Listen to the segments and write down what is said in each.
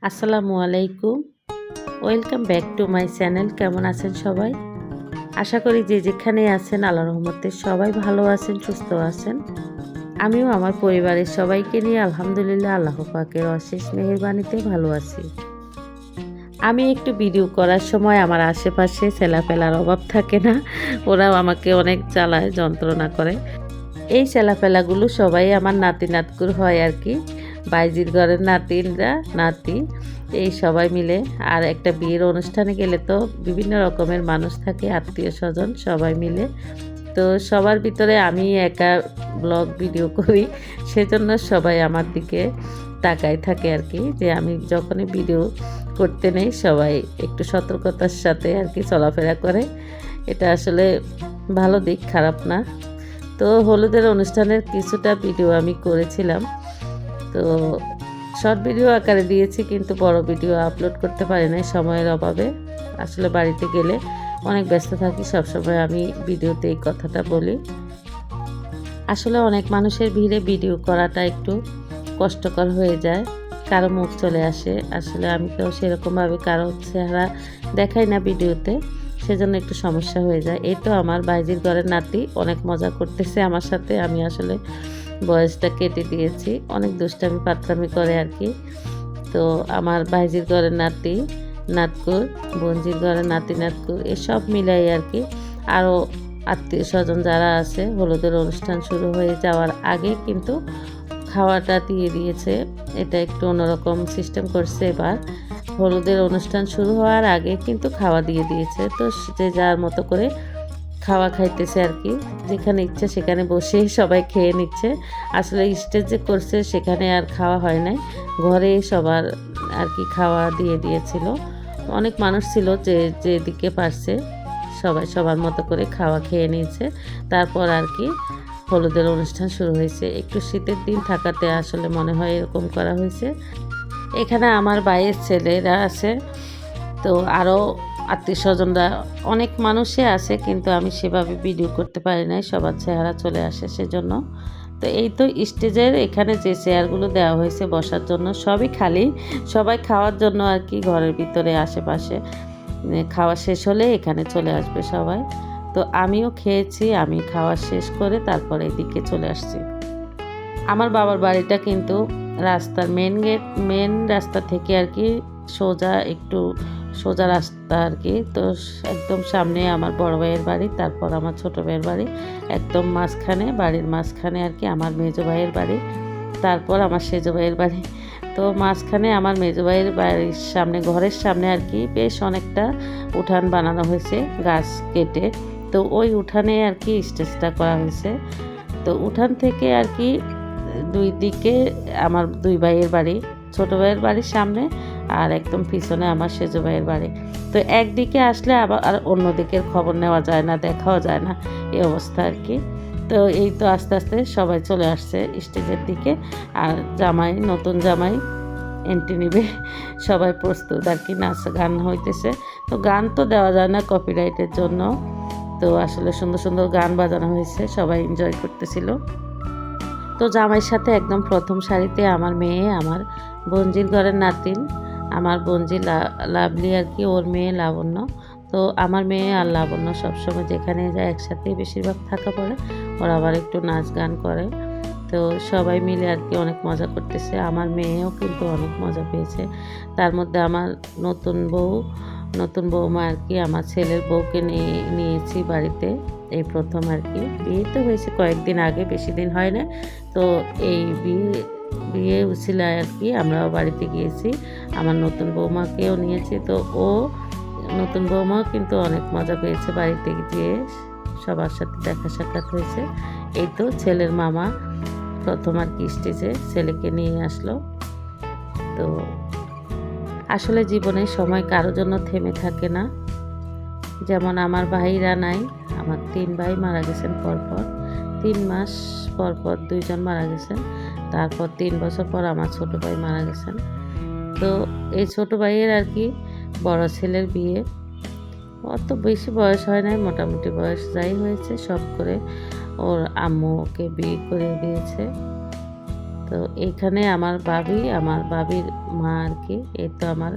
আসসালামু আলাইকুম। Welcome back to my channel. কেমন আছেন সবাই? আশা করি যে যেখানে আছেন আল্লাহর রহমতে সবাই ভালো আছেন, সুস্থ আছেন। আমিও আমার পরিবারের সবাইকে নিয়ে আলহামদুলিল্লাহ আল্লাহ পাকের অশেষ মেহেরবানিতে ভালো আছি। আমি একটু ভিডিও করার সময় আমার আশেপাশে ছেলেপেলার অভাব থাকে না। ওরাও আমাকে অনেক জ্বালায়, যন্ত্রণা করে। এই ছেলেপেলাগুলো সবাই আমার নাতি নাতকুর হয় আর কি। বাইজির ঘরের নাতিরা নাতি এই সবাই মিলে। আর একটা বিয়ের অনুষ্ঠানে গেলে তো বিভিন্ন রকমের মানুষ থাকে, আত্মীয় স্বজন সবাই মিলে। তো সবার ভিতরে আমি একা ব্লগ ভিডিও করি, সেজন্য সবাই আমার দিকে তাকায় থাকে আর কি, যে আমি যখনই ভিডিও করতে নেই সবাই একটু সতর্কতার সাথে আর কি চলাফেরা করে। এটা আসলে ভালো দিক, খারাপ না। তো হলুদের অনুষ্ঠানের কিছুটা ভিডিও আমি করেছিলাম। তো শর্ট ভিডিও আকারে দিয়েছি, কিন্তু বড় ভিডিও আপলোড করতে পারি নাই সময়ের অভাবে। আসলে বাড়িতে গেলে অনেক ব্যস্ত থাকি, সবসময় আমি ভিডিওতে এই কথাটা বলি। আসলে অনেক মানুষের ভিড়ে ভিডিও করাটা একটু কষ্টকর হয়ে যায়, কারো মুখ চলে আসে। আসলে আমি তো সেরকমভাবে কারো চেহারা দেখাই না ভিডিওতে, সেজন্য একটু সমস্যা হয়ে যায়। এই তো আমার বাইজির ঘরের নাতি অনেক মজা করতেছে আমার সাথে। আমি আসলে বয়সটা কেটে দিয়েছি, অনেক দুষ্টামি পাতলামি করে আর কি। তো আমার ভাইজির ঘরের নাতি নাতকুর, বোনজির ঘরের নাতি নাতকুর, এসব মিলাই আর কি। আরও আত্মীয় স্বজন যারা আছে, হলুদের অনুষ্ঠান শুরু হয়ে যাওয়ার আগে কিন্তু খাওয়াটা দিয়ে দিয়েছে। এটা একটু অন্যরকম সিস্টেম করছে এবার। হলুদের অনুষ্ঠান শুরু হওয়ার আগে কিন্তু খাওয়া দিয়ে দিয়েছে। তো যে যার মতো করে খাওয়া খাইতেছে আর কি, যেখানে ইচ্ছে সেখানে বসে সবাই খেয়ে নিচ্ছে। আসলে স্টেজে করছে, সেখানে আর খাওয়া হয় নাই, ঘরে সবার আর কি খাওয়া দিয়ে দিয়েছিল। অনেক মানুষ ছিল, যে যেদিকে পারছে সবাই সবার মতো করে খাওয়া খেয়ে নিয়েছে। তারপর আর কি হলুদের অনুষ্ঠান শুরু হয়েছে। একটু শীতের দিন থাকাতে আসলে মনে হয় এরকম করা হয়েছে। এখানে আমার ভাইয়ের ছেলেরা আছে, তো আরও আত্মীয় স্বজনরা অনেক মানুষই আছে, কিন্তু আমি সেভাবে ভিডিও করতে পারি নাই, সবার চেহারা চলে আসে সেজন্য। তো এই তো স্টেজের এখানে যে চেয়ারগুলো দেওয়া হয়েছে বসার জন্য সবই খালি, সবাই খাওয়ার জন্য আর কি ঘরের ভিতরে আশেপাশে। খাওয়া শেষ হলে এখানে চলে আসবে সবাই। তো আমিও খেয়েছি, আমি খাওয়া শেষ করে তারপরে এদিকে চলে আসছি। আমার বাবার বাড়িটা কিন্তু রাস্তার মেন রাস্তা থেকে আর কি সোজা, একটু সোজা রাস্তা আর কি। তো একদম সামনে আমার বড় ভাইয়ের বাড়ি, তারপর আমার ছোট ভাইয়ের বাড়ি, একদম মাঝখানে, বাড়ির মাঝখানে আর কি আমার মেজো ভাইয়ের বাড়ি, তারপর আমার সেজো ভাইয়ের বাড়ি। তো মাঝখানে আমার মেজো ভাইয়ের বাড়ির সামনে, ঘরের সামনে আর কি বেশ অনেকটা উঠান বানানো হয়েছে গাছ কেটে। তো ওই উঠানে আর কি স্টেজটা করা হয়েছে। তো উঠান থেকে আর কি দুই দিকে আমার দুই ভাইয়ের বাড়ি, ছোট ভাইয়ের বাড়ির সামনে, আর একদম পিছনে আমার সেজো ভাইয়ের বাড়ি। তো একদিকে আসলে আবার আর অন্য দিকের খবর নেওয়া যায় না, দেখাও যায় না, এই অবস্থা আর কি। তো এই তো আস্তে আস্তে সবাই চলে আসছে স্টেজের দিকে, আর জামাই, নতুন জামাই এন্ট্রি নিবে, সবাই প্রস্তুত আর কি, নাচ গান হইতেছে। তো গান তো দেওয়া যায় না কপিরাইটের জন্য, তো আসলে সুন্দর সুন্দর গান বাজানো হয়েছে, সবাই এনজয় করতেছিল। তো জামাইয়ের সাথে একদম প্রথম সারিতে আমার মেয়ে, আমার বোনজির ঘরের নাতিন, আমার বোনজি লাভলি আর কি, ওর মেয়ে লাবণ্য। তো আমার মেয়ে আর লাবণ্য সবসময় যেখানে যায় একসাথে বেশিরভাগ থাকা পড়ে, ওরা আবার একটু নাচ গান করে। তো সবাই মিলে আর কি অনেক মজা করতেছে, আমার মেয়েও কিন্তু অনেক মজা পেয়েছে। তার মধ্যে আমার নতুন বৌমা আর কি, আমার ছেলের বউকে নিয়েছি বাড়িতে, এই প্রথম আর কি। বিয়ে তো হয়েছে কয়েকদিন আগে, বেশি দিন হয় না। তো এই বিয়ে উছিলায় আর কি আমরাও বাড়িতে গিয়েছি, আমার নতুন বৌমাকেও নিয়েছি। তো ও নতুন বৌমাও কিন্তু অনেক মজা পেয়েছে, বাড়িতে গিয়ে সবার সাথে দেখা সাক্ষাৎ হয়েছে। এই তো ছেলের মামা প্রথম আর কি স্টেজে ছেলেকে নিয়ে আসলো। তো আসলে জীবনে সময় কারো জন্য থেমে থাকে না। যেমন আমার ভাইরা নাই, আমার 3 ভাই মারা গেছেন পরপর, 3 মাস পরপর 2 জন মারা গেছেন। তারপর 3 বছর পর আমার ছোট ভাই মারা গেছেন। তো এই ছোট ভাইয়ের আর কি বড় ছেলের বিয়ে, অত বেশি বয়স হয় নাই, মোটামুটি বয়স যাই হয়েছে সব করে ওর আম্মু ওকে বিয়ে করে দিয়েছে। তো তো এইখানে আমার বাবির মা আর কি, এই তো আমার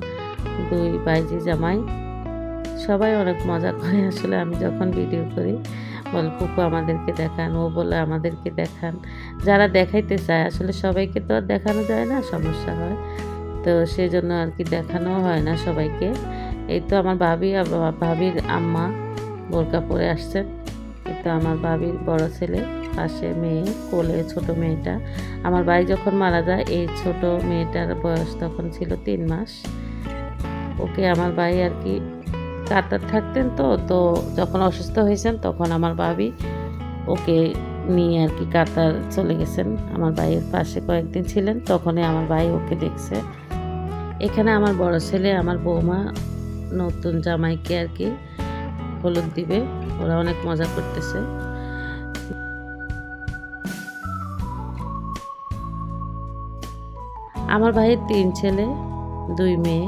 2 বাইজি জামাই সবাই অনেক মজা করে। আসলে আমি যখন ভিডিও করি বলে, "ফুপু আমাদেরকে দেখান", ও বলে, "আমাদেরকে দেখান।" যারা দেখাইতে চায়, আসলে সবাইকে তো আর দেখানো যায় না, সমস্যা হয়। তো সেজন্য আর কি দেখানো হয় না সবাইকে। এই তো আমার ভাবি আর ভাবির আম্মা বোরকা পরে আসছেন। এই তো আমার ভাবির বড় ছেলে, পাশে মেয়ে, কোলে ছোট মেয়েটা। আমার ভাই যখন মারা যায়, এই ছোট মেয়েটার বয়স তখন ছিল 3 মাস। ওকে আমার ভাই আর কি কাতার থাকতেন, তো যখন অসুস্থ হয়েছেন তখন আমার ভাবি ওকে নিয়ে আর কি কাতার চলে গেছেন। আমার ভাইয়ের পাশে কয়েকদিন ছিলেন, তখনই আমার ভাই ওকে দেখছে। এখানে আমার বড় ছেলে, আমার বৌমা নতুন জামাইকে আর কি হলুদ দিবে, ওরা অনেক মজা করতেছে। আমার ভাইয়ের 3 ছেলে 2 মেয়ে,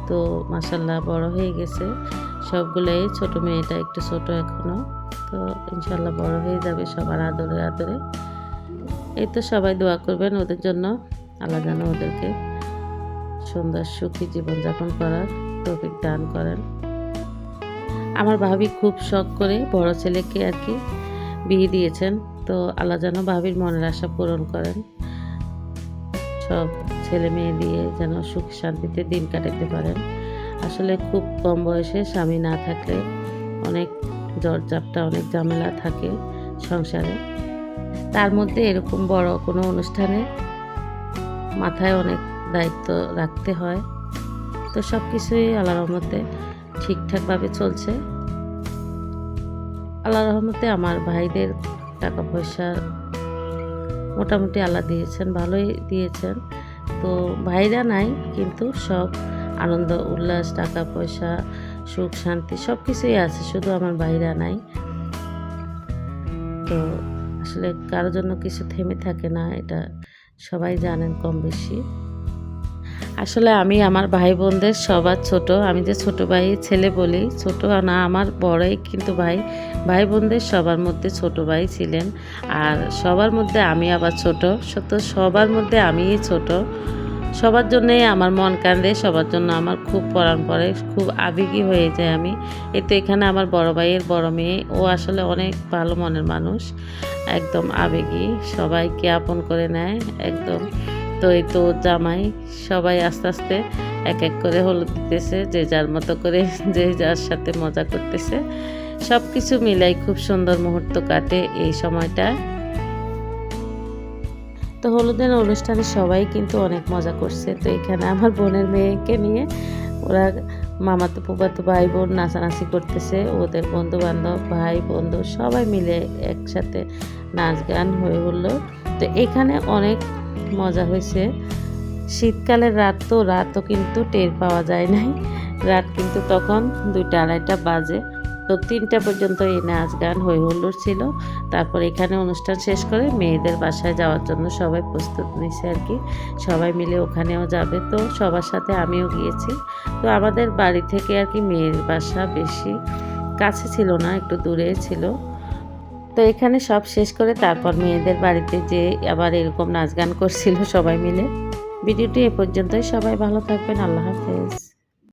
তো মাশাল্লাহ বড় হয়ে গেছে সবগুলোই। ছোট মেয়েটা একটু ছোট এখনো, তো ইনশাল্লাহ বড় হয়ে যাবে সবার আদরে আদরে। এই তো সবাই দোয়া করবেন ওদের জন্য, আল্লাহ যেন ওদেরকে সুন্দর সুখী জীবনযাপন করার তৌফিক দান করেন। আমার ভাবি খুব শখ করে বড় ছেলেকে আর কি বিয়ে দিয়েছেন, তো আল্লাহ যেন ভাবির মনের আশা পূরণ করেন। সব ছেলে মেয়ে দিয়ে যেন সুখ শান্তিতে দিন কাটাতে পারেন। আসলে খুব কম বয়সে স্বামী না থাকলে অনেক ঝড়-ঝাপটা, অনেক ঝামেলা থাকে সংসারে। তার মধ্যে এরকম বড় কোনো অনুষ্ঠানে মাথায় অনেক দায়িত্ব রাখতে হয়। তো সব কিছুই আল্লাহর রহমতে ঠিকঠাকভাবে চলছে। আল্লাহর রহমতে আমার ভাইদের টাকা পয়সা মোটামুটি আল্লাহ দিয়েছেন, ভালোই দিয়েছেন। তো ভাইরা নাই, কিন্তু সব আনন্দ উল্লাস, টাকা পয়সা, সুখ শান্তি সব কিছুই আছে, শুধু আমার ভাইরা নাই। তো আসলে কারোর জন্য কিছু থেমে থাকে না, এটা সবাই জানেন কম বেশি। আসলে আমি আমার ভাই বোনদের সবার ছোট, আমি যে ছোট ভাই ছেলে বলি, ছোট না আমার বড়ই, কিন্তু ভাই বোনদের সবার মধ্যে ছোট ভাই ছিলেন। আর সবার মধ্যে আমি আবার ছোট, সবার মধ্যে আমিই ছোট। সবার জন্যই আমার মন কান্দে, সবার জন্য আমার খুব পরাণ পড়ে, খুব আবেগী হয়ে যায় আমি। এই তো এখানে আমার বড় ভাইয়ের বড় মেয়ে, ও আসলে অনেক ভালো মনের মানুষ, একদম আবেগী, সবাইকে আপন করে নেয় একদম। তো এই তো জামাই, সবাই আস্তে আস্তে এক এক করে হলুদ দিতেছে, যে যার মতো করে, যে যার সাথে মজা করতেছে। সব কিছু মিলাই খুব সুন্দর মুহূর্ত কাটে এই সময়টা। তো হলুদের অনুষ্ঠানে সবাই কিন্তু অনেক মজা করছে। তো এখানে আমার বোনের মেয়েকে নিয়ে ওরা মামাতো ফুফাতো ভাই বোন নাচানাচি করতেছে, ওদের বন্ধু বান্ধব ভাই বন্ধু সবাই মিলে একসাথে নাচ গান হয়ে হলো। তো এখানে অনেক মজা হয়েছে। শীতকালের রাতও কিন্তু টের পাওয়া যায় নাই, রাত কিন্তু তখন 2টা-2:30 বাজে। তো 3টা পর্যন্ত এই নাচ গান হই হুল্লোড় ছিল। তারপর এখানে অনুষ্ঠান শেষ করে মেয়েদের বাসায় যাওয়ার জন্য সবাই প্রস্তুত নিছে আর কি, সবাই মিলে ওখানেও যাবে। তো সবার সাথে আমিও গিয়েছি। তো আমাদের বাড়ি থেকে আর কি মেয়ের বাসা বেশি কাছে ছিল না, একটু দূরে ছিল। তো এখানে সব শেষ করে তারপর মেয়েদের বাড়িতে যে আবার এরকম নাচ গান করছিল সবাই মিলে। ভিডিওটি এ পর্যন্তই, সবাই ভালো থাকবেন, আল্লাহ হাফেজ।